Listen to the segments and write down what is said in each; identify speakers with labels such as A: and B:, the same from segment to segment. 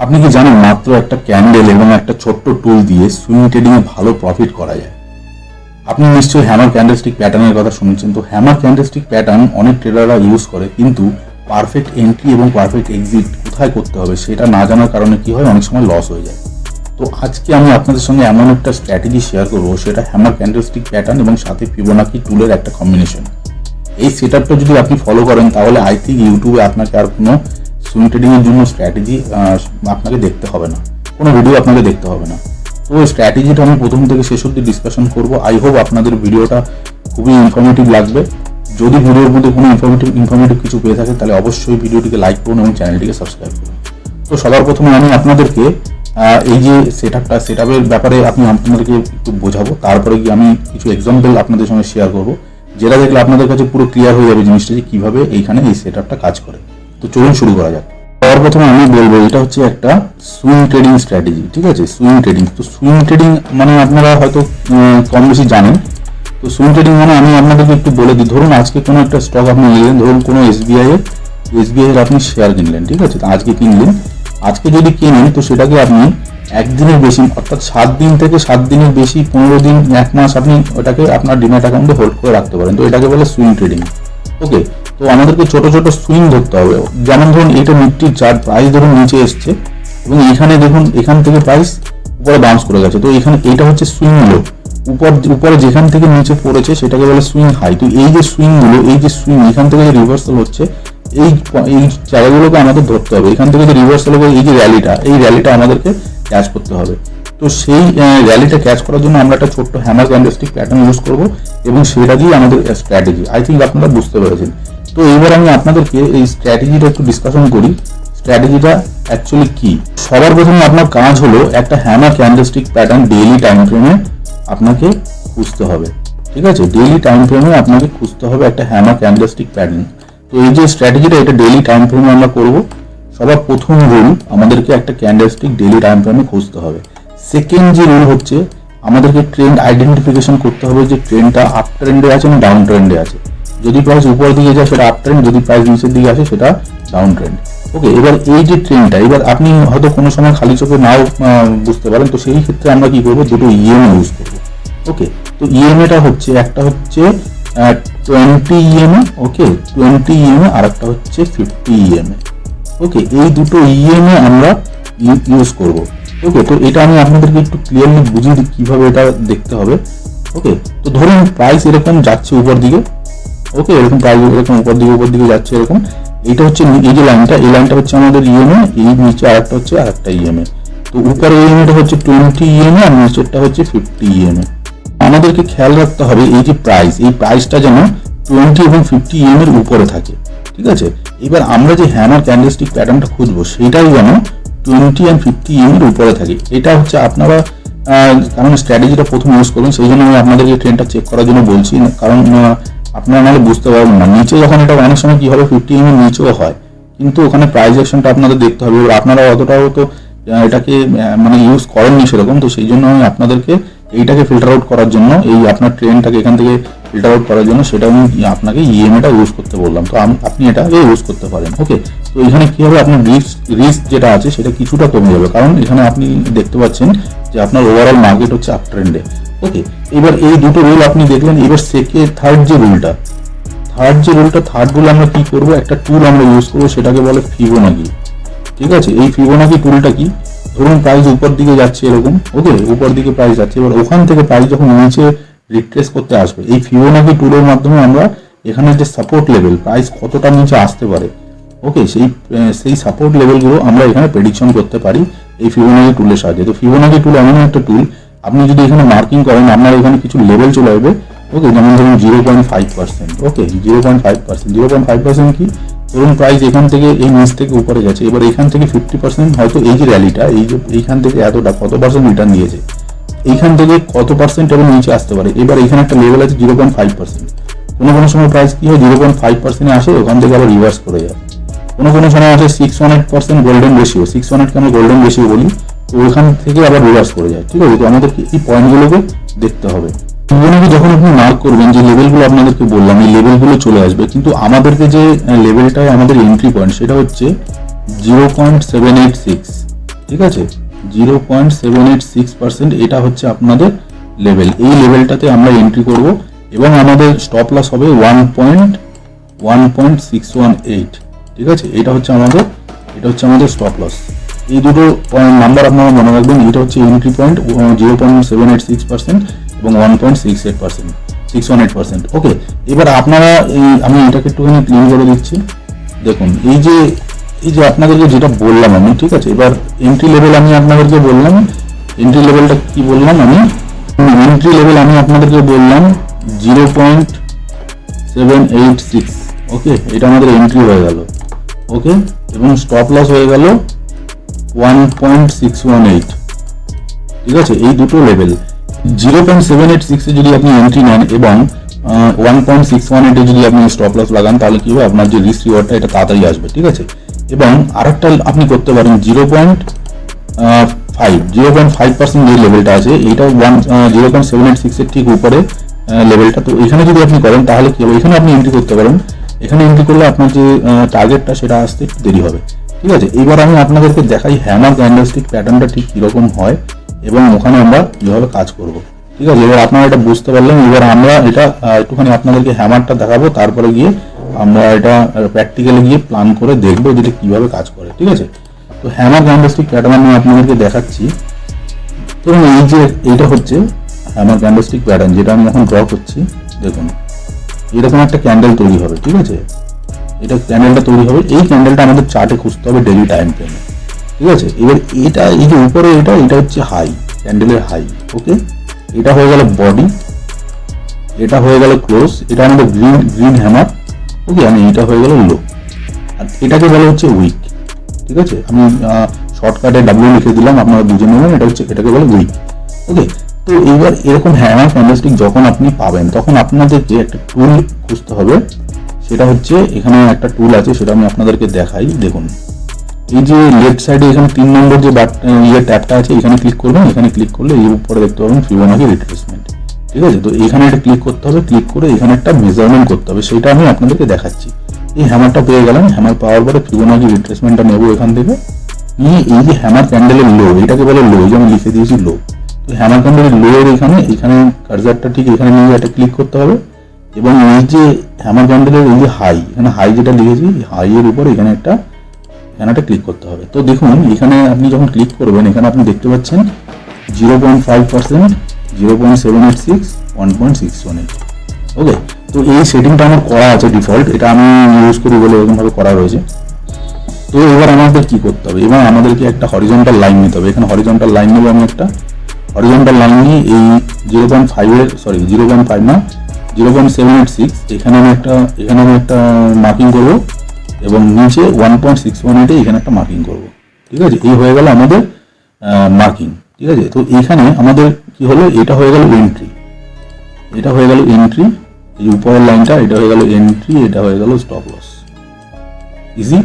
A: আপনি কি জানেন মাত্র একটা ক্যান্ডেল এবং একটা ছোট্ট টুল দিয়ে সুইং ট্রেডিং এ ভালো প্রফিট করা যায়? আপনি নিশ্চয়ই হ্যামার ক্যান্ডেলস্টিক প্যাটার্নের কথা শুনেছেন। তো হ্যামার ক্যান্ডেলস্টিক প্যাটার্ন অনেক ট্রেডাররা ইউজ করে, কিন্তু পারফেক্ট এন্ট্রি এবং পারফেক্ট এক্সিট কোথায় করতে হবে সেটা না জানার কারণে কি হয়, অনেক সময় লস হয়ে যায়। তো আজকে আমি আপনাদের সঙ্গে এমন একটা স্ট্র্যাটেজি শেয়ার করবো, সেটা হ্যামার ক্যান্ডেলস্টিক প্যাটার্ন এবং সাথে ফিবোনাকি টুলের একটা কম্বিনেশন। এই সেটআপটা যদি আপনি ফলো করেন তাহলে আই থিঙ্ক ইউটিউবে আপনাকে আর কোনো সুইং ট্রেডিং এর জন্য স্ট্র্যাটেজি আপনাকে দেখতে হবে না, কোনো ভিডিও আপনাকে দেখতে হবে না। তো স্ট্র্যাটেজিটা আমি প্রথম থেকে শেষ অবধি ডিসকাশন করব। আই হোপ আপনাদের ভিডিওটা খুবই ইনফরমেটিভ লাগবে। যদি ভিডিওর মধ্যে কোনো ইনফরমেটিভ কিছু পেয়ে থাকে তাহলে অবশ্যই ভিডিওটিকে লাইক করুন এবং চ্যানেলটিকে সাবস্ক্রাইব করুন। তো সবার প্রথমে আমি আপনাদেরকে এই যে সেটআপের ব্যাপারে আপনাদেরকে একটু বোঝাবো, তারপরে কি আমি কিছু এক্সাম্পল আপনাদের সঙ্গে শেয়ার করব, যেটা দেখলে আপনাদের কাছে পুরো ক্লিয়ার হয়ে যাবে জিনিসটা যে কিভাবে এইখানে এই সেটআপটা কাজ করে। তো চলুন শুরু করা যাক। সবার প্রথমে আমি বলবো এটা হচ্ছে একটা সুইং ট্রেডিং স্ট্র্যাটেজি, ঠিক আছে? সুইং ট্রেডিং, তো সুইং ট্রেডিং মানে আপনারা হয়তো কম বেশি জানেন। তো সুইং ট্রেডিং মানে আমি আপনাদেরকে একটু বলে দিই। ধরুন আজকে কোনো একটা স্টক আপনি নিলেন, ধরুন কোনো এসবিআই এর আপনি শেয়ার কিনলেন, ঠিক আছে? তো আজকে কিনলেন, আজকে যদি কেনেন তো সেটাকে আপনি একদিনের বেশি, অর্থাৎ 7 দিন থেকে 7 দিনের বেশি, 15 দিন, 1 মাস আপনি ওটাকে আপনার ডিম্যাট অ্যাকাউন্টে হোল্ড করে রাখতে পারেন। তো এটাকে বলে সুইং ট্রেডিং। ওকে, তো আমাদেরকে ছোট ছোট সুইং ধরতে হবে। যেমন ধরুন এটা নিফটির চার্ট, প্রাইস ধরুন নিচে এসছে এবং এখানে দেখুন এখান থেকে প্রাইস উপরে বাউন্স করে গেছে। তো এখানে এটা হচ্ছে সুইং লো, উপরে যেখান থেকে নিচে পড়েছে সেটাকে বলে সুইং হাই। তো এই যে সুইংগুলো, এই যে সুইং এখান থেকে যে রিভার্সাল হচ্ছে, এই জায়গাগুলোকে আমাদের ধরতে হবে। এখান থেকে যে রিভার্সাল হবে, এই যে র্যালিটা আমাদেরকে ক্যাচ করতে হবে। তো সেই র্যালিটা ক্যাচ করার জন্য আমরা একটা ছোট্ট হ্যামার ক্যান্ডেলস্টিক প্যাটার্ন ইউজ করব এবং সেটা দিয়ে আমাদের স্ট্র্যাটেজি। আই থিঙ্ক আপনারা বুঝতে পেরেছেন। তো এইবার আমি আপনাদেরকে এই স্ট্র্যাটেজিটা একটু ডিসকাশন করি। স্ট্র্যাটেজিটা অ্যাকচুয়ালি কি? সবার প্রথমে আপনার কাজ হলো একটা hammer candlestick pattern daily time ফ্রেমে আপনাকে খুঁজতে হবে, ঠিক আছে? ডেইলি টাইম ফ্রেমে আপনাকে খুঁজতে হবে একটা হ্যামার ক্যান্ডেলস্টিক প্যাটার্ন। তো এই যে স্ট্র্যাটেজিটা, এটা ডেইলি টাইম ফ্রেমে আমরা করব। সবার প্রথম রুল, আমাদেরকে একটা ক্যান্ডেলস্টিক ডেইলি টাইম ফ্রেমে খুঁজতে হবে। সেকেন্ড যে রুল হচ্ছে, আমাদেরকে ট্রেন্ড আইডেন্টিফিকেশন করতে হবে যে ট্রেন্ডটা আপ ট্রেন্ডে আছে না ডাউন ট্রেন্ডে আছে। যদি প্রাইস উপরের দিকে যায় সেটা আপ ট্রেন্ড, যদি প্রাইস নিচের দিকে আসে সেটা ডাউন ট্রেন্ড। ওকে, এবার এই যে ট্রেন্ডটা, এবার আপনি হয়তো কোনো সময় খালি চোখে নাও বুঝতে পারেন। তো সেই ক্ষেত্রে আমরা কি করবো, দুটো ইএমএ ইউজ করবো। ওকে, তো ইএমএটা হচ্ছে, একটা হচ্ছে 20 ইএমএ, ওকে 20 ইএমএ, আর একটা হচ্ছে 50 ইএমএ। ওকে, এই দুটো ইএমএ আমরা ইউজ করব। ওকে, তো এটা আমি আপনাদেরকে একটু ক্লিয়ারলি বুঝিয়ে দিই কিভাবে এটা দেখতে হবে। ওকে, তো ধরুন প্রাইস এরকম যাচ্ছে উপর দিকে। ওকে, এরকম প্রাইস এরকম উপর দিকে যাচ্ছে এরকম। এইটা হচ্ছে এই যে লাইনটা, এই লাইনটা হচ্ছে আমাদের ইএমএ, এই নিচে আরেকটা হচ্ছে আরেকটা ইএমএ। তো উপরে ইএমএটা হচ্ছে 20 ইএমএ আর নিচেরটা হচ্ছে 50 ইএমএ। আমাদেরকে খেয়াল রাখতে হবে এই যে প্রাইস, এই প্রাইসটা যেন 20 এবং 50 ইএমএর উপরে থাকে, ঠিক আছে? এবার আমরা যে হ্যামার ক্যান্ডেলস্টিক প্যাটার্নটা খুঁজবো সেটাই যেন 20 and 50 ইএমএর উপরে থাকে। এটা হচ্ছে আপনারা কারণ স্ট্র্যাটেজিটা প্রথম ইউজ করবেন, সেই জন্য আমি আপনাদের এই ট্রেন্ডটা চেক করার জন্য বলছি। কারণ আপনারা নাহলে বুঝতে পারবেন না। নিচে যখন এটা অনেক সময় কি হবে, 50 ইএমএর নিচেও হয়, কিন্তু ওখানে প্রাইস অ্যাকশনটা আপনাদের দেখতে হবে। এবার আপনারা অতটাও তো এটাকে মানে ইউজ করেননি সেরকম। তো সেই জন্য আমি আপনাদেরকে এইটাকে ফিল্টার আউট করার জন্য, এই আপনার ট্রেন্ডটাকে এখান থেকে ফিল্টার আউট করার জন্য সেটা আমি আপনাকে ইএমএটা ইউজ করতে বললাম। তো আপনি এটাকে ইউজ করতে পারেন। ওকে, তো এখানে কি হবে, আপনার রিস্ক যেটা আছে সেটা কিছুটা কমে যাবে, কারণ এখানে আপনি দেখতে পাচ্ছেন যে আপনার ওভারঅল মার্কেট হচ্ছে আপ ট্রেন্ডে। ওকে, এবার এই দুটো রুল আপনি দেখলেন। এবার থার্ড রুল আমরা কি করব, একটা টুল আমরা ইউজ করবো, সেটাকে বলে ফিবোনাকি, ঠিক আছে? এই ফিবোনাকি টুলটা কি, ধরুন প্রাইস উপর দিকে যাচ্ছে এরকম। ওকে, উপর দিকে প্রাইস যাচ্ছে, এবার ওখান থেকে প্রাইস যখন নিচে রিট্রেস করতে আসবে, এই ফিবোনাকি টুলের মাধ্যমে আমরা এখানে যে সাপোর্ট লেভেল, প্রাইস কতটা নিচে আসতে পারে, ওকে, সেই সাপোর্ট লেভেলগুলো আমরা এখানে প্রেডিকশন করতে পারি এই ফিবোনাকি টুলের সাহায্যে। তো ফিবোনাকি টুল এমন একটা টুল, আপনি যদি এখানে মার্কিং করেন আপনার এখানে কিছু লেভেল চলে আসবে। ওকে, যেমন ধরুন 0.5%। ওকে, 0.5% কি, ধরুন প্রাইস এখান থেকে এই নিচ থেকে উপরে গেছে, এবার এখান থেকে 50% হয়তো এই যে র্যালিটা, এইখান থেকে এতটা কত পার্সেন্ট রিটার্ন দিয়েছে, এইখান থেকে কত পার্সেন্ট এবং নিচে আসতে পারে। এবার এখানে একটা লেভেল আছে 0.5%। কোনো সময় প্রাইস কি হয়, 0.5% আসে, ওখান থেকে আবার রিভার্স করে যায়। কোনো সময় আছে 618% গোল্ডেন রেশিও, 618কে আমরা গোল্ডেন রেশিও বলি। তো ওখান থেকে আবার রিভার্স করে যায়, ঠিক আছে? তো আমাদেরকে এই পয়েন্টগুলোকে দেখতে হবে। ফিবোনাকি যখন আপনি মার্ক করবেন, যে লেভেলগুলো আপনাদেরকে বললাম, এই লেভেলগুলো চলে আসবে, কিন্তু আমাদেরকে যে লেভেলটায় আমাদের এন্ট্রি পয়েন্ট সেটা হচ্ছে 0.786। ঠিক আছে, 0.786%, এটা হচ্ছে আপনাদের লেভেল। এই লেভেলটাতে আমরা এন্ট্রি করব এবং আমাদের স্টপ লস হবে 1.1618। ঠিক আছে, এটা হচ্ছে আমাদের স্টপ লস। এই দুটো নাম্বার আপনারা মনে রাখবেন। এটা হচ্ছে এন্ট্রি পয়েন্ট 0.786% এবং 1.618%। ওকে, এবার আপনারা আমি এটাকে একটুখানি ক্লিন করে দিচ্ছি। দেখুন এই যে আপনাদেরকে যেটা বললাম আমি, ঠিক আছে, এবার এন্ট্রি লেভেল আমি আপনাদেরকে বললাম, এন্ট্রি লেভেলটা কি বললাম আমি, এন্ট্রি লেভেল আমি আপনাদেরকে বললাম 0.786। ওকে, এটা আমাদের এন্ট্রি হয়ে গেল। ওকে, এবং স্টপ লস হয়ে গেল 1.618। ঠিক আছে, এই দুটো লেভেল 0.786 এ যদি আপনি এন্ট্রি নেন এবং 1.618 এ যদি আপনি স্টপ লস লাগান, তাহলে কি হবে, আপনার যে রিস্ক রিওয়ার্ডটা এটা তাড়াতাড়ি আসবে। ঠিক আছে, এবং আরেকটা আপনি করতে পারেন 0.5% যে লেভেলটা আছে, এইটা 0.786 এর ঠিক উপরে লেভেলটা। তো এখানে যদি আপনি করেন তাহলে কি হবে, এখানে আপনি এন্ট্রি করতে পারেন। এখানে এন্ট্রি করলে আপনার যে টার্গেটটা সেটা আসতে একটু দেরি হবে। ঠিক আছে, এবার আমি আপনাদেরকে দেখাই হ্যামার ক্যান্ডেলস্টিক প্যাটার্নটা ঠিক কিরকম হয় এবং ওখানে আমরা কিভাবে কাজ করব। ঠিক আছে, এবার আপনারা এটা বুঝতে পারলেন। এবার আমরা এটা একটুখানি আপনাদেরকে হ্যামারটা দেখাবো, তারপরে গিয়ে আমরা এটা প্র্যাকটিক্যালি গিয়ে প্ল্যান করে দেখবো যেটা কিভাবে কাজ করে। ঠিক আছে, তো হ্যামার ক্যান্ডেলস্টিক প্যাটার্ন আমি আপনাদেরকে দেখাচ্ছি। তো এইটা হচ্ছে হ্যামার ক্যান্ডেলস্টিক প্যাটার্ন, যেটা আমি এখন ড্র করছি। দেখুন এরকম একটা ক্যান্ডেল তৈরি হবে। ঠিক আছে, এটা ক্যান্ডেলটা তৈরি হবে। এই ক্যান্ডেলটা আমাদের চার্টে খুঁজতে হবে ডেইলি টাইম ফ্রেমে। ঠিক আছে, এবার এটা এই যে উপরে এটা হচ্ছে হাই, ক্যান্ডেলের হাই। ওকে, এটা হয়ে গেল বডি, এটা হয়ে গেল ক্লোজ, এটা আমাদের গ্রিন হ্যামার। ওকে, আমি এটা হয়ে গেল লো, আর এটাকে বলা হচ্ছে উইক। ঠিক আছে, আমি শর্টকাটে ডাব্লিউ লিখে দিলাম, আপনারা বুঝে নেবেন। এটাকে বলে উইক। ওকে, তো এইবার এরকম হ্যামার ক্যান্ডেলস্টিক যখন আপনি পাবেন, তখন আপনাদেরকে একটা টুল খুঁজতে হবে। সেটা হচ্ছে এখানে একটা টুল আছে, সেটা আমি আপনাদেরকে দেখাই। দেখুন এই যে লেফট সাইডে এখানে 3 নম্বর যে ট্যাবটা আছে, এখানে ক্লিক করবেন। এখানে ক্লিক করলে এই উপরে দেখতে পাবেন ফিবোনাকি রিট্রেসমেন্ট। ঠিক আছে, তো এইখানে একটা ক্লিক করতে হবে। ক্লিক করে এখানে একটা মেজারমেন্ট করতে হবে, সেটা আমি আপনাদেরকে দেখাচ্ছি। এই হ্যামারটা পেয়ে গেলাম। হ্যামার পাওয়ার পরে ফিবোনাকি রিট্রেসমেন্টটা নেব এখান থেকে নিয়ে। এই যে হ্যামার ক্যান্ডেলের লো, এটাকে বলে লো, যে আমি লিখে দিয়েছি লো। তো হ্যামার ক্যান্ডেলের লো এর এখানে কার্সারটা ঠিক এখানে নিয়ে একটা ক্লিক করতে হবে এবং এই যে হ্যামার ক্যান্ডেলের এই যে হাই, এখানে হাই যেটা লিখেছি, হাই এর উপর এখানে একটা ক্লিক করতে হবে। তো দেখুন এখানে আপনি যখন ক্লিক করবেন, এখানে আপনি দেখতে পাচ্ছেন 0.5%, 0.786, 1.618। ওকে, তো এই সেটিংটা আমার করা আছে ডিফল্ট, এটা আমি ইউজ করি বলে এরকম ভাবে করা রয়েছে। তো এবার আমাদের কি করতে হবে, এবার আমাদেরকে একটা হরিজন্টাল লাইন নিতে হবে। এখানে হরিজন্টাল লাইন নেবো আমি, একটা হরিজন্টাল লাইন নিয়ে এই 0.5 না 0.786, এখানে আমি একটা মার্কিং করবো এবং নিচে 1.618 এখানে একটা মার্কিং করবো। ঠিক আছে, এই হয়ে গেল আমাদের মার্কিং। ঠিক আছে, তো এখানে আমাদের কি হলো, এটা হয়ে গেল এন্ট্রি, এটা হয়ে গেল এন্ট্রি, এই উপরের লাইনটা এটা হয়ে গেল এন্ট্রি, এটা হয়ে গেল স্টপ লস। ইজি,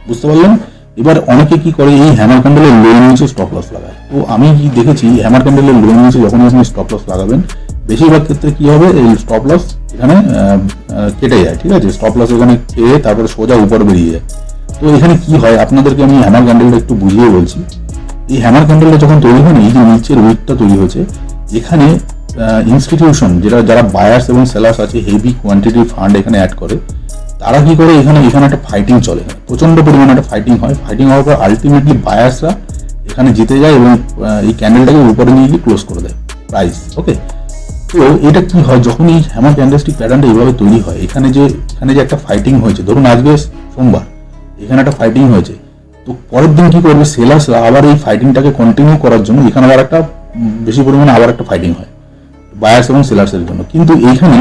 A: বুঝতে পারলেন? এবার অনেকে কি করে, এই হ্যামার ক্যান্ডেলের লো নিচে স্টপ লস লাগায়। তো আমি কি দেখেছি, হ্যামার ক্যান্ডেলের লো নিচে যখন আপনি স্টপ লস লাগাবেন, বেশিরভাগ ক্ষেত্রে কি হবে, এই স্টপ লস এখানে কেটে যায়। ঠিক আছে, স্টপ লস এখানে খেয়ে তারপরে সোজা উপরে বেরিয়ে যায়। তো এখানে কি হয়, আপনাদেরকে আমি হ্যামার ক্যান্ডেলটা একটু বুঝিয়ে বলছি। এই হ্যামার ক্যান্ডেলটা যখন তৈরি হয়, এই যে নিচের উইকটা তৈরি হয়েছে, এখানে ইনস্টিটিউশন যারা বায়ার্স এবং সেলার্স আছে, হেভি কোয়ান্টিটি ফান্ড এখানে অ্যাড করে, তারা কি করে, এখানে একটা ফাইটিং চলে, প্রচন্ড পরিমাণে একটা ফাইটিং হয়। ফাইটিং হওয়ার পর আলটিমেটলি বায়ার্সরা এখানে জিতে যায় এবং এই ক্যান্ডেলটাকে উপরে নিয়ে গিয়ে ক্লোজ করে দেয় প্রাইস। ওকে, তো এটা কি হয়, যখন এই হ্যামার ক্যান্ডেলস্টিক প্যাটার্নটা এইভাবে তৈরি হয়, এখানে যে একটা ফাইটিং হয়েছে, ধরুন আজকে সোমবার, এখানে একটা ফাইটিং হয়েছে, তো পরের দিন কি করবে, সেলার্সরা আবার এই ফাইটিংটাকে কন্টিনিউ করার জন্য এখানে আবার একটা বেশি পরিমাণে আবার একটা ফাইটিং হয় বায়ার্স এবং সেলার্সের জন্য। কিন্তু এইখানে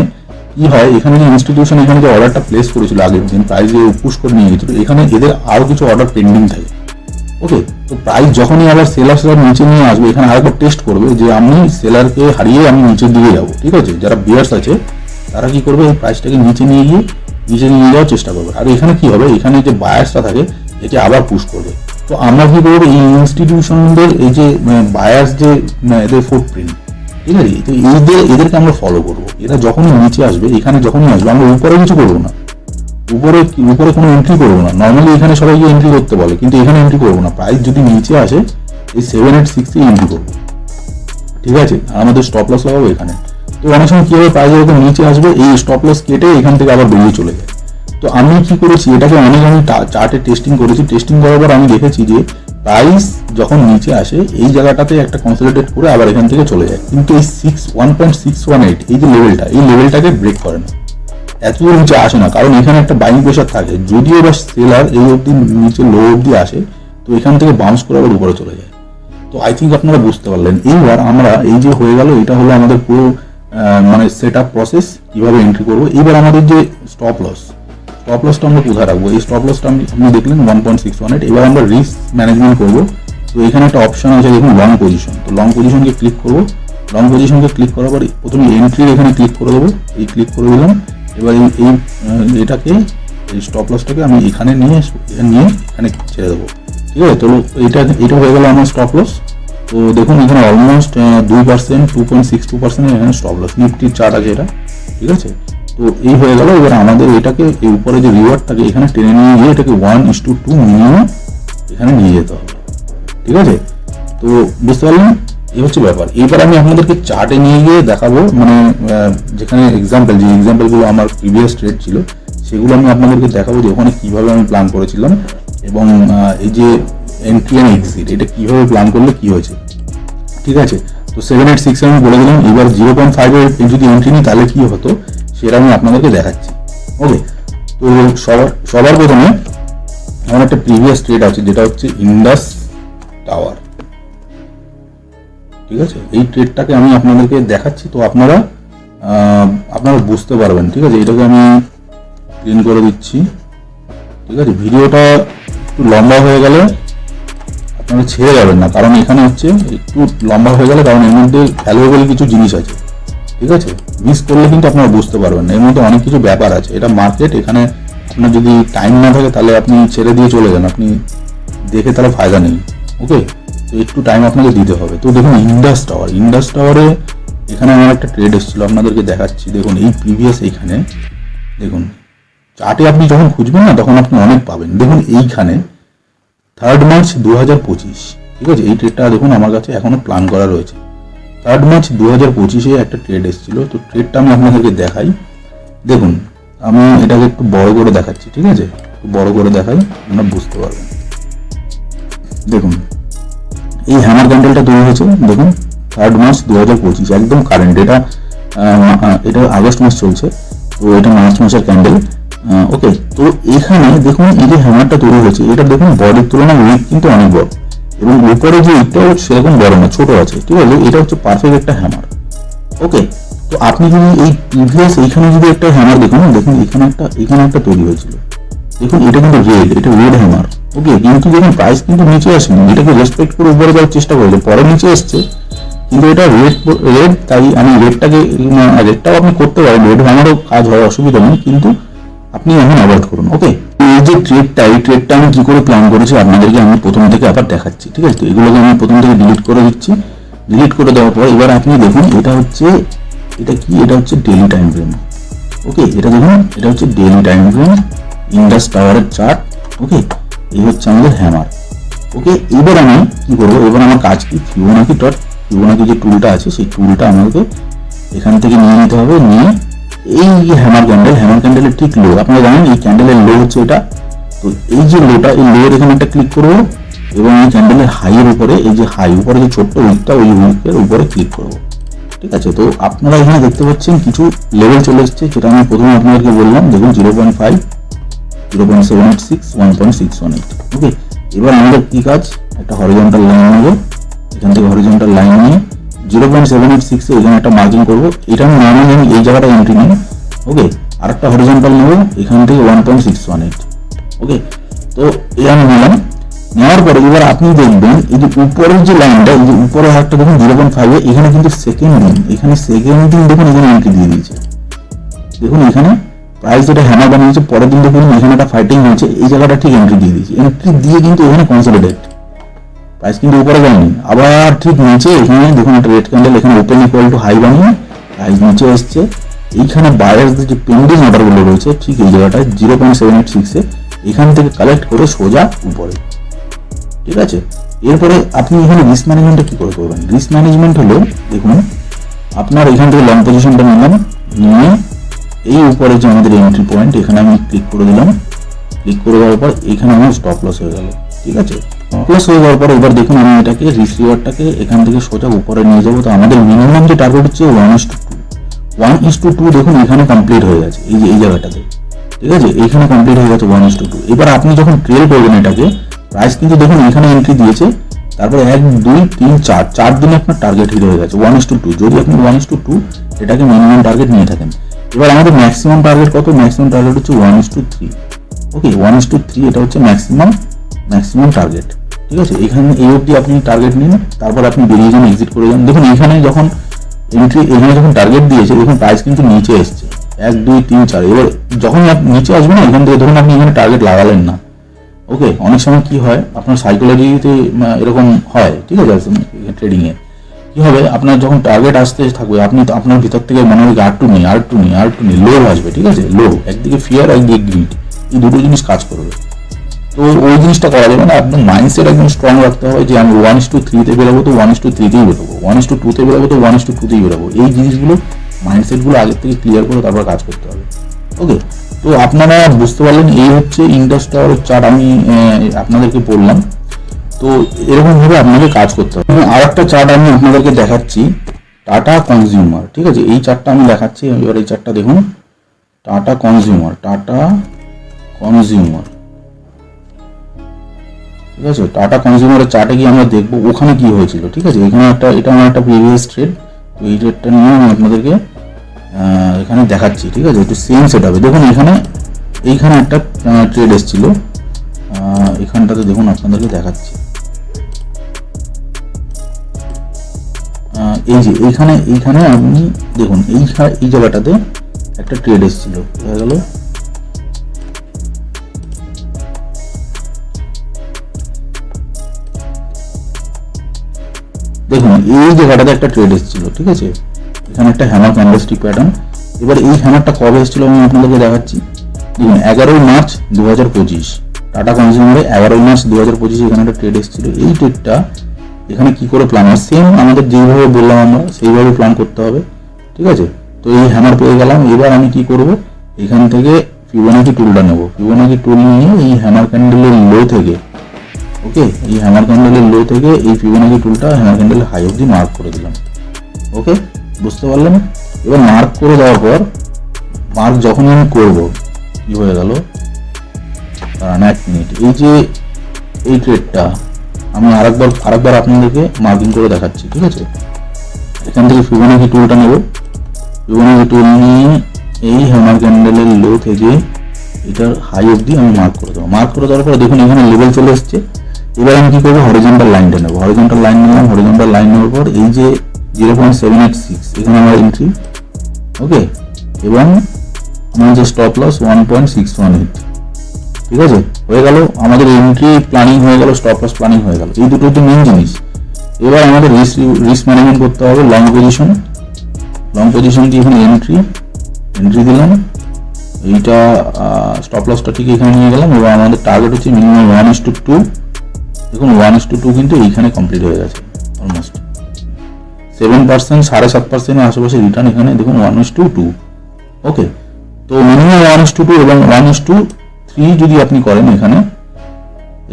A: কি হয়, এখানে যে ইনস্টিটিউশন এখানে যে অর্ডারটা প্লেস করেছিল আগের দিন, প্রাইস যে পুশ করে নিয়ে গেছিল, এখানে এদের আরো কিছু অর্ডার পেন্ডিং থাকে। ওকে, তো প্রাইস যখনই আবার সেলার্সরা নিচে নিয়ে আসবে, এখানে আরেকবার টেস্ট করবে যে আমি সেলারকে হারিয়ে আমি নিচের দিকে যাবো। ঠিক আছে, যারা বিয়ার্স আছে তারা কি করবে, এই প্রাইসটাকে নিচে নিয়ে যাওয়ার চেষ্টা করবে। আর এখানে কি হবে, এখানে যে বায়ার্সটা থাকে একে আবার পুশ করবে। তো আমরা কি করবো, এই ইনস্টিটিউশনদের এই যে বায়ার্স যে এদের ফুটপ্রিন্ট, ঠিক আছে, তো এদেরকে আমরা ফলো করবো। এরা যখনই নিচে আসবে, এখানে যখনই আসবে, আমরা উপরে কিছু করবো না, উপরে কোনো এন্ট্রি করবো না। নর্মালি এখানে সবাইকে এন্ট্রি করতে বলে, কিন্তু এখানে এন্ট্রি করবো না। প্রাইস যদি নিচে আসে এই 786 এন্ট্রি করবো, ঠিক আছে। আর আমাদের স্টপ লস লাগাবো এখানে। তো অনেক সময় কি হবে, প্রাইস যখন নিচে আসবে এই স্টপ লস কেটে এখান থেকে আবার বেরিয়ে চলে যায়। তো আমি কি করেছি, এটাকে অনেক আমি চার্টে টেস্টিং করেছি। টেস্টিং করার পর আমি দেখেছি যে প্রাইস যখন নিচে আসে এই জায়গাটাতে একটা কনসলিডেট করে আবার এখান থেকে চলে যায়, কিন্তু এই 1.618 এই যে লেভেলটা, এই লেভেলটাকে ব্রেক করে না, এত নিচে আসে না, কারণ এখানে একটা বাইং প্রেশার থাকে। যদিও বা সেলার এই অবধি নিচে লো অবধি আসে, তো এখান থেকে বাউন্স করে আবার উপরে চলে যায়। তো আই থিঙ্ক আপনারা বুঝতে পারলেন। এইবার আমরা এই যে হয়ে গেল, এটা হলো আমাদের পুরো মানে সেট আপ প্রসেস, কিভাবে এন্ট্রি করবো। এইবার আমাদের যে স্টপ লসটা আমরা কোথায় রাখবো, এই স্টপ লসটা আপনি দেখলেন 1.618। এবার আমরা রিস্ক ম্যানেজমেন্ট করবো। তো এখানে একটা অপশন আছে দেখুন, লং পজিশন। তো লং পজিশনকে ক্লিক করবো। লং পজিশনকে ক্লিক করার পর প্রথমে এন্ট্রির এখানে ক্লিক করে দেবো, এই ক্লিক করে দিলাম। এবার এটাকে এই স্টপ লসটাকে আমি এখানে নিয়ে এখানে ছেড়ে দেবো, ঠিক আছে। তো এটা হয়ে গেল আমার স্টপ লস। তো দেখুন এখানে অলমোস্ট 2%, 2.62% এখানে স্টপ লস। নিফটির চার্ট আছে এটা, ঠিক আছে। তো এই হয়ে গেল। এবার আমাদের এটাকে এই উপরে যে রিওয়ার্ডটাকে এখানে টেনে নিয়ে গিয়ে এটাকে 1:2 মিনিমাম এখানে নিয়ে যেতে হবে, ঠিক আছে। তো বুঝতে পারলেন, এই হচ্ছে ব্যাপার। এবার আমি আপনাদেরকে চার্টে নিয়ে গিয়ে দেখাবো, মানে যেখানে যে এক্সাম্পলগুলো আমার প্রিভিয়াস ট্রেড ছিল সেগুলো আমি আপনাদেরকে দেখাবো যে ওখানে কীভাবে আমি প্ল্যান করেছিলাম, এবং এই যে এন্ট্রি অ্যান্ড এক্সিট এটা কীভাবে প্ল্যান করলে কী হয়েছে, ঠিক আছে। তো 786 আমি বলে দিলাম। এবার 0.5 যদি এন্ট্রি নিই তাহলে কী হতো সেটা আমি আপনাদেরকে দেখাচ্ছি, ওকে। তো সবার প্রথমে আমার একটা প্রিভিয়াস ট্রেড আছে যেটা হচ্ছে ইন্ডাস টাওয়ার, ঠিক আছে। এই ট্রেডটাকে আমি আপনাদেরকে দেখাচ্ছি, তো আপনারা বুঝতে পারবেন, ঠিক আছে। এটাকে আমি ক্লিন করে দিচ্ছি, ঠিক আছে। ভিডিওটা একটু লম্বা হয়ে গেলে আপনারা ছেড়ে যাবেন না, কারণ এখানে হচ্ছে একটু লম্বা হয়ে গেলে, কারণ এর মধ্যে ভ্যালুয়েবল কিছু জিনিস আছে, ঠিক আছে। মিস করলে কিন্তু আপনারা বুঝতে পারবেন না, এর মধ্যে অনেক কিছু ব্যাপার আছে। এটা মার্কেট, এখানে আপনার যদি টাইম না থাকে তাহলে আপনি ছেড়ে দিয়ে চলে যান, আপনি দেখে তাহলে ফায়দা নেই, ওকে। তো একটু টাইম আপনাকে দিতে হবে। তো দেখুন ইন্ডাস টাওয়ারে এখানে আমার একটা ট্রেড এসেছিল, আপনাদেরকে দেখাচ্ছি। দেখুন এই প্রিভিয়াস এইখানে দেখুন চার্টে আপনি যখন খুঁজবেন না তখন আপনি অনেক পাবেন। দেখুন এইখানে 3 মার্চ 2025, ঠিক আছে। এই ট্রেডটা দেখুন আমার কাছে এখনো প্ল্যান করা রয়েছে। 3 মার্চ 2025 একটা ট্রেড এসেছিল। তো ট্রেডটা আমি আপনাদেরকে দেখাই। দেখুন আমি এটাকে একটু বড় করে দেখাচ্ছি, ঠিক আছে। একটু বড় করে দেখাই, আপনারা বুঝতে পারবেন। দেখুন এই হ্যামার ক্যান্ডেলটা তৈরি হয়েছে, দেখুন 3 মার্চ 2025, একদম কারেন্ট। এটা আগস্ট মাস চলছে, তো এটা মার্চ মাসের ক্যান্ডেল, ওকে। তো এখানে দেখুন এই যে হ্যামারটা তৈরি হয়েছে, এটা দেখুন বডির তুলনায় উইক কিন্তু অনেক বড়, এবং উপরে যে উইকটা সেরকম বড় না, ছোট আছে, ঠিক আছে। এটা হচ্ছে পারফেক্ট একটা হ্যামার, ওকে। তো আপনি যদি এই প্রিভিয়াস এইখানে যদি একটা হ্যামার দেখুন এখানে একটা তৈরি হয়েছিল, দেখুন এটা কিন্তু রেড হ্যামার, ওকে। কিন্তু দেখুন প্রাইস কিন্তু নিচে আসেনি, এটাকে রেসপেক্ট করে উপরে যাওয়ার চেষ্টা করেছে, পরে নিচে এসছে, কিন্তু এটা রেড, তাই আমি রেডটাও আপনি করতে পারেন, রেড হ্যামারও কাজ হয়, অসুবিধা নেই, কিন্তু আপনি এখন অ্যাভয়েড করুন, ওকে। এই যে ট্রেডটা আমি কি করে প্ল্যান করেছি আপনাদেরকে আমি প্রথম থেকে আবার দেখাচ্ছি, ঠিক আছে। তো এগুলোকে আমি প্রথম থেকে ডিলিট করে দিচ্ছি। ডিলিট করে দেওয়ার পর এবার আপনি দেখুন এটা হচ্ছে ডেইলি টাইম ফ্রেম, ওকে। এটা দেখুন এটা হচ্ছে ডেইলি টাইম ফ্রেম, ইন্ডাস টাওয়ারের চার্ট, ওকে। এই হচ্ছে আমাদের হ্যামার, ওকে। এবার আমি কি করবো, এবার আমার কাজ কি, ফিবোনাকি যে টুলটা আছে সেই টুলটা আমাকে এখান থেকে নিয়ে নিতে হবে। নিয়ে এই হ্যামার ক্যান্ডেলের ঠিক লো, আপনারা জানেন এই ক্যান্ডেলের লো হচ্ছে এটা। তো এই যে লোটা, এই লোয়ের এখানে একটা ক্লিক করবো, এবং এই ক্যান্ডেলের হাইয়ের উপরে, এই যে হাই উপরে যে ছোট্ট উইকটা, ওই উইকের উপরে ক্লিক করবো, ঠিক আছে। তো আপনারা এখানে দেখতে পাচ্ছেন কিছু লেভেল চলে এসছে, যেটা আমি প্রথমে আপনাদেরকে বললাম। দেখুন 0.5, 0.786, 1.618, ওকে। এবার আমাদের কি কাজ, একটা হরিজন্টাল লাইন নেবো, এখান থেকে হরিজন্টাল লাইন নিয়ে 0.786 এখানে একটা মার্কিং করবো। এটা আমি নর্মালি এই জায়গাটা এন্ট্রি নিই, ওকে। আর একটা হরিজন্টাল নেবো এখান থেকে 1.618, ওকে। তো এই আমি নিলাম। নেওয়ার পরে এবার আপনি দেখবেন এই যে উপরের যে লাইনটা, এই যে উপরে একটা দেখুন 0.5, এখানে কিন্তু সেকেন্ড দিন দেখুন এখানে এন্ট্রি দিয়ে দিয়েছে। দেখুন এখানে প্রাইস যেটা হ্যামার বানিয়েছে, পরের দিন দেখুন এখানে একটা ফাইটিং হয়েছে, এই জায়গাটা ঠিক এন্ট্রি দিয়ে দিয়েছে। এন্ট্রি দিয়ে কিন্তু এখানে কনসলিডেট, প্রাইস কিন্তু উপরে যায়নি। আবার ঠিক নিচে এখানে দেখুন একটা রেড ক্যান্ডেল, এখানে ওপেন ইকুয়াল টু হাই বানিয়ে প্রাইস নিচে এসছে। এইখানে বায়ার্সদের যে পেন্ডিং অর্ডারগুলো রয়েছে ঠিক এই জায়গাটায় 0.786 এখান থেকে কালেক্ট করে সোজা উপরে, ঠিক আছে। এরপরে আপনি এখানে রিস্ক ম্যানেজমেন্টটা কি করে করবেন? রিস্ক ম্যানেজমেন্ট হলো, দেখুন আপনার এখান থেকে লং পজিশনটা নিলাম, নিয়ে এই উপরে যে আমাদের এন্ট্রি পয়েন্ট এখানে আমি ক্লিক করে দিলাম। ক্লিক করে দেওয়ার পর এখানে আমার স্টপ লস হয়ে গেল, ঠিক আছে। প্লাস হয়ে যাওয়ার পর এবার দেখুন আমি এটাকে রিস্ক রিওয়ার্ডটাকে এখান থেকে সোজা উপরে নিয়ে যাবো। তো আমাদের মিনিমাম যে টার্গেট হচ্ছে 1:2 দেখুন এখানে কমপ্লিট হয়ে গেছে, এই যে এই জায়গাটাতে, ঠিক আছে, এইখানে কমপ্লিট হয়ে গেছে 1:2। এবার আপনি যখন ট্রেল করবেন এটাকে, প্রাইস কিন্তু দেখুন এখানে এন্ট্রি দিয়েছে, তারপরে 1 2 3 4 দিনে আপনার টার্গেট হিট হয়ে গেছে 1:2। যদি আপনি 1:2 এটাকে মিনিমাম টার্গেট নিয়ে থাকেন, এবার আমাদের ম্যাক্সিমাম টার্গেট কত? ম্যাক্সিমাম টার্গেট হচ্ছে 1:3। ওকে, 1:3 এটা হচ্ছে ম্যাক্সিমাম টার্গেট, ঠিক আছে। এখানে এই অবধি আপনি টার্গেট নিন, তারপর আপনি বেরিয়ে যান, এক্সিট করে যান। দেখুন এখানে যখন এন্ট্রি, এখানে যখন টার্গেট দিয়েছে দেখুন প্রাইস কিন্তু নিচে এসছে 1 2 3 4। এবার যখন আপনি নিচে আসবেন না, এখান থেকে ধরুন আপনি এখানে টার্গেট লাগালেন না, ওকে, অনেক সময় কি হয় আপনার সাইকোলজিতে এরকম হয়, ঠিক আছে। ট্রেডিংয়ে কি হবে, আপনার যখন টার্গেট আসতে থাকবে আপনি তো আপনার ভিতর থেকে মনে হবে আর টু নি, লো আসবে, ঠিক আছে। লো, একদিকে ফিয়ার, একদিকে গ্রিড, এই দুটো জিনিস কাজ করবে। তো ওই জিনিসটা করা যাবে না, আপনার মাইন্ডসেট একদম স্ট্রং রাখতে হবে যে আমি 1:3 বেরোবো তো 1:3 বেরোবো, 1:2 বেরোবো তো 1:2 বেরোবো। এই জিনিসগুলো মাইন্ডসেটগুলো আগের থেকে ক্লিয়ার করে তারপর কাজ করতে হবে। ওকে, তো আপনারা বুঝতে পারলেন, এই হচ্ছে ইন্ডাস্টার চার্ট আমি আপনাদেরকে বললাম। তো এরকমভাবে আপনাকে কাজ করতে হবে। এবং আর একটা চার্ট আমি আপনাদেরকে দেখাচ্ছি, টাটা কনজিউমার, ঠিক আছে। এই চার্টটা আমি দেখাচ্ছি, এবার এই চার্টটা দেখুন, টাটা কনজিউমার, ঠিক আছে। টাটা কনজিউমারের চার্টে গিয়ে আমরা দেখবো ওখানে কি হয়েছিল, ঠিক আছে। এখানে এটা আমার একটা প্রিভিয়াস ট্রেড, তো এই ট্রেডটা নিয়ে আমি আপনাদেরকে এখানে দেখাচ্ছি, ঠিক আছে। একটু সেম সেট হবে। দেখুন এইখানে একটা ট্রেড এসেছিল, এখানটাতে দেখুন আপনাদেরকে দেখাচ্ছি, এই যে এইখানে আপনি দেখুন এই জায়গাটাতে একটা ট্রেড এসেছিল, দেখা গেল দেখুন এই জায়গাটাতে একটা ট্রেড এসেছিল, ঠিক আছে। এখানে একটা হ্যামার ক্যান্ডেলস্টিক প্যাটার্ন। এবার এই হ্যামারটা কবে এসেছিল আমি আপনাদেরকে দেখাচ্ছি। দেখুন 11 মার্চ 2025, টাটা কনজিউমারে 11 মার্চ 2025 এখানে একটা ট্রেড এসেছিল। এই ট্রেডটা এখানে কি করে প্ল্যান হয়, সেম আমাদের যেইভাবে বললাম আমরা সেইভাবে প্ল্যান করতে হবে, ঠিক আছে। তো এই হ্যামার পেয়ে গেলাম। এবার আমি কি করব, এখান থেকে ফিবোনাকি টুলটা নেব। ফিবোনাকি টুল নিয়ে এই হ্যামার ক্যান্ডেলের লো থেকে, ওকে, এই হ্যামার ক্যান্ডেলের লো থেকে এই ফিবোনাকি টুলটা হ্যামার ক্যান্ডেলের হাই অবধি মার্ক করে দিলাম। ওকে, বুঝতে পারলেন। এবার মার্ক করে দেওয়ার পর, মার্ক যখন আমি করব, কি হয়ে গেল, 1 মিনিট, এই যে এই ট্রেডটা আমি আরেকবার আপনাদেরকে মার্কিং করে দেখাচ্ছি, ঠিক আছে। এখান থেকে ফিবোনাকি টুলটা নেব, ফিবোনাকি টুল নিয়ে এই হ্যামার ক্যান্ডেলের লো থেকে এটার হাই অবধি আমি মার্ক করে দেবো। মার্ক করে দেওয়ার পরে দেখুন এখানে লেভেল চলে এসছে। এবার আমি কি করবো, হরিজন্টাল লাইনটা নেবো। হরিজন্টাল লাইন নিলাম। হরিজন্টাল লাইন নেওয়ার পর এই যে 0.786 এখানে আমার এন্ট্রি, ওকে, এবং আমার যে স্টপ লস 1.618, ঠিক আছে, হয়ে গেল। আমাদের এন্ট্রি প্ল্যানিং হয়ে গেল, স্টপ লস প্ল্যানিং হয়ে গেল। এই দুটো হচ্ছে মেন জিনিস। এবার আমাদের রিস্ক ম্যানেজমেন্ট করতে হবে। লং পজিশন দিয়ে এখানে এন্ট্রি দিলাম, এইটা স্টপ লসটা ঠিক এখানে নিয়ে গেলাম। এবার আমাদের টার্গেট হচ্ছে মিনিমাম 1:2। দেখুন 1:2 কিন্তু এইখানে কমপ্লিট হয়ে গেছে, অলমোস্ট 7%, 7.5% আশেপাশে রিটার্ন এখানে দেখুন 1:2। ওকে, তো মিনিমাম 1:2 এবং 1:3 যদি আপনি করেন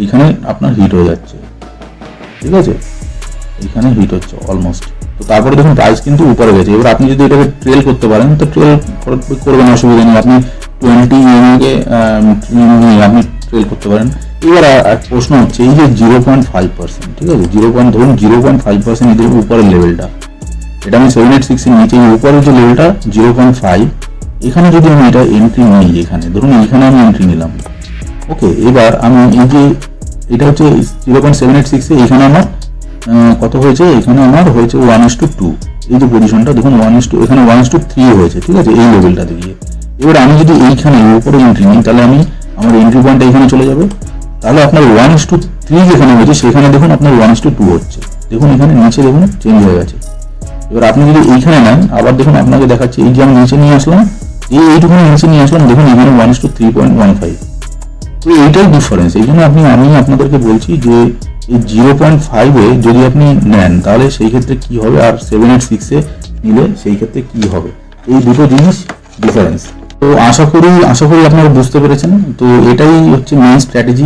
A: এইখানে আপনার হিট হয়ে যাচ্ছে, ঠিক আছে, এইখানে হিট হচ্ছে অলমোস্ট। তো তারপরে দেখুন প্রাইস কিন্তু উপরে গেছে। এবার আপনি যদি এটাকে ট্রেল করতে পারেন তো ট্রেল করবেন, অসুবিধা নেই। আপনি 20 কে আপনি ট্রেল করতে পারেন। এবার প্রশ্ন হচ্ছে এই যে 0.5%, ঠিক আছে, ধরুন 0.5% এদের উপরের লেভেলটা, এটা আমি 786 এর নিচে উপরের যে লেভেলটা 0.5, এখানে যদি আমি এটা এন্ট্রি নিই, এখানে ধরুন এইখানে আমি এন্ট্রি নিলাম, ওকে। এবার আমি এই যে এটা হচ্ছে 0.786 এ এখানে আমার কত হয়েছে, এখানে আমার হয়েছে 1:2। এই যে পজিশনটা দেখুন এখানে 1:3 হয়েছে, ঠিক আছে, এই লেভেলটাতে গিয়ে। এবার আমি যদি এইখানে উপরে এন্ট্রি নিই, তাহলে আমার এন্ট্রি পয়েন্টটা এখানে চলে যাবে। তাহলে আপনার 1:3 যেখানে হয়েছে সেখানে দেখুন আপনার 1:2 হচ্ছে। দেখুন এখানে নিচে দেখুন চেঞ্জ হয়ে গেছে। এবার আপনি যদি এইখানে নেন, আবার দেখুন আপনাকে দেখাচ্ছি, এই যে আমি নিচে নিয়ে আসলাম, এইটুকুনি নিচে নিয়ে আসলাম, দেখুন এখানে 1:3.15। তো এইটাই ডিফারেন্স। এই জন্য আমি আপনাদেরকে বলছি যে এই 0.5-এ যদি আপনি নেন তাহলে সেই ক্ষেত্রে কি হবে, আর 786-এ নিলে সেই ক্ষেত্রে কি হবে, এই দুটো জিনিস ডিফারেন্স। তো আশা করি আপনারা বুঝতে পেরেছেন। তো এটাই হচ্ছে মেইন স্ট্র্যাটেজি।